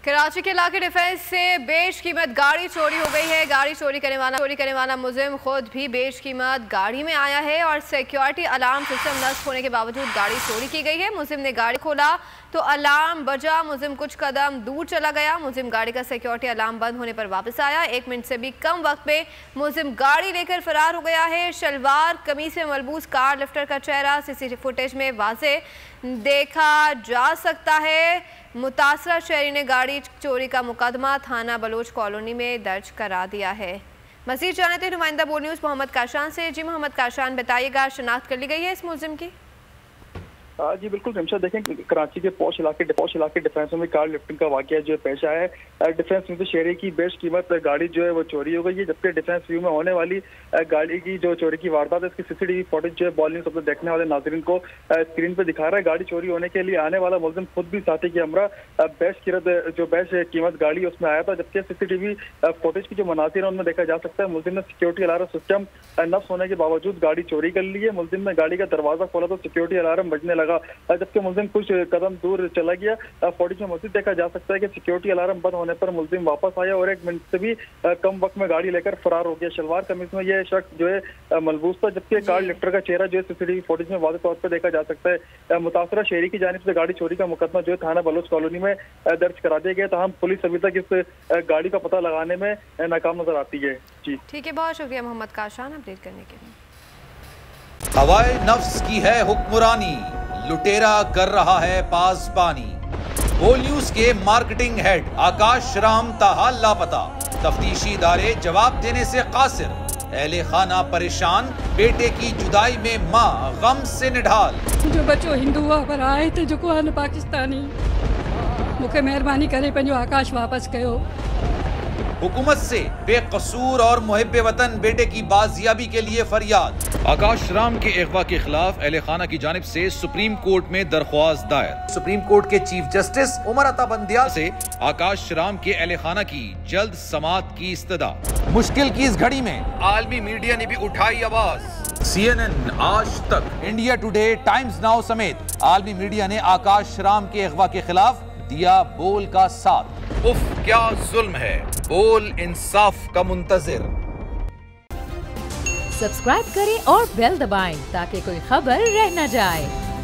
कराची के इलाके डिफेंस से बेशकीमत गाड़ी चोरी हो गई है। गाड़ी चोरी करने वाला मुलजिम खुद भी बेशकीमत गाड़ी में आया है और सिक्योरिटी अलार्म सिस्टम नष्ट होने के बावजूद गाड़ी चोरी की गई है। मुलजिम ने गाड़ी खोला तो अलार्म बजा। मुलजिम कुछ कदम दूर चला गया। मुलजिम गाड़ी का सिक्योरिटी अलार्म बंद होने पर वापस आया। 1 मिनट से भी कम वक्त में मुलजिम गाड़ी लेकर फरार हो गया है। शलवार कमीज में मलबूस कार लिफ्टर का चेहरा सीसीटीवी फुटेज में वाज़े देखा जा सकता है। मुतासरा शहरी ने गाड़ी चोरी का मुकदमा थाना बलोच कॉलोनी में दर्ज करा दिया है। मज़ीद जानते हैं नुमाइंदा बोल न्यूज़ मोहम्मद काशान से। जी मोहम्मद काशान, बताइएगा, शनाख्त कर ली गई है इस मुलजिम की? जी बिल्कुल रमशा, देखें कराची के पौश इलाके डिफेंस में कार लिफ्टिंग का वाकया जो पेश आया है। डिफेंस व्यू शहरी की बेशकीमत गाड़ी जो है वो चोरी हो गई है, जबकि डिफेंस व्यू में होने वाली गाड़ी की जो चोरी की वारदात है इसकी सीसीटीवी फुटेज जो है बॉल न्यूज़ अपने देखने वाले नाजरीन को स्क्रीन पर दिखा रहा है। गाड़ी चोरी होने के लिए आने वाला मुलजिम खुद भी साथी की हमरा बेशकीमत गाड़ी उसमें आया था, जबकि सीसीटीवी फुटेज की जो मनासिर है उनमें देखा जा सकता है मुलजिम ने सिक्योरिटी अलार्म सिस्टम नफ्स होने के बावजूद गाड़ी चोरी कर ली है। मुलजिम ने गाड़ी का दरवाजा खोला तो सिक्योरिटी अलार्म बजने लगा, जबकि मुलजिम कुछ कदम दूर चला गया। फुटेज में मजीद देखा जा सकता है कि सिक्योरिटी अलार्म बंद होने पर मुलजिम वापस आया और 1 मिनट से भी कम वक्त में गाड़ी लेकर फरार हो गया। शलवार कमीज में यह शख्स जो है मलबूस था, जबकि कार लिफ्टर का चेहरा जो है सीसीटीवी फुटेज में वाज़ेह तौर पर देखा जा सकता है। मुतासरा शहरी की जानिब से गाड़ी चोरी का मुकदमा जो है थाना बलोच कॉलोनी में दर्ज करा दिया गया। तमाम पुलिस अभी तक इस गाड़ी का पता लगाने में नाकाम नजर आती है। जी ठीक है, बहुत शुक्रिया मोहम्मद काशान अपडेट करने के लिए। हवाए नफ्स की है हुक्मरानी, लुटेरा कर रहा है पासबानी। बोल न्यूज के मार्केटिंग हेड आकाश राम ताहाल लापता, तफ्तीशी इदारे जवाब देने से कासिर। अहले खाना परेशान, बेटे की जुदाई में माँ गम से निढाल। जो बच्चो हिंदू पर आए थे जो को पाकिस्तानी, मुझे मेहरबानी करे पंहिंजो आकाश वापस कयो। हुकूमत से बेकसूर और मुहिब्बे वतन बेटे की बाजियाबी के लिए फरियाद। आकाश राम के अगवा के खिलाफ अहले खाना की जानिब से सुप्रीम कोर्ट में दरख्वास्त दायर। सुप्रीम कोर्ट के चीफ जस्टिस उमर अता बंदियाल से आकाश राम के अहले खाना की जल्द समाअत की इस्तदा। मुश्किल की इस घड़ी में आलमी मीडिया ने भी उठाई आवाज। CNN, आज तक, इंडिया टुडे, टाइम्स नाउ समेत आलमी मीडिया ने आकाश राम के अगवा के खिलाफ दिया बोल का साथ। उफ क्या जुल्म है, बोल इंसाफ का मुंतजिर। सब्सक्राइब करें और बेल दबाएं ताकि कोई खबर रह न जाए।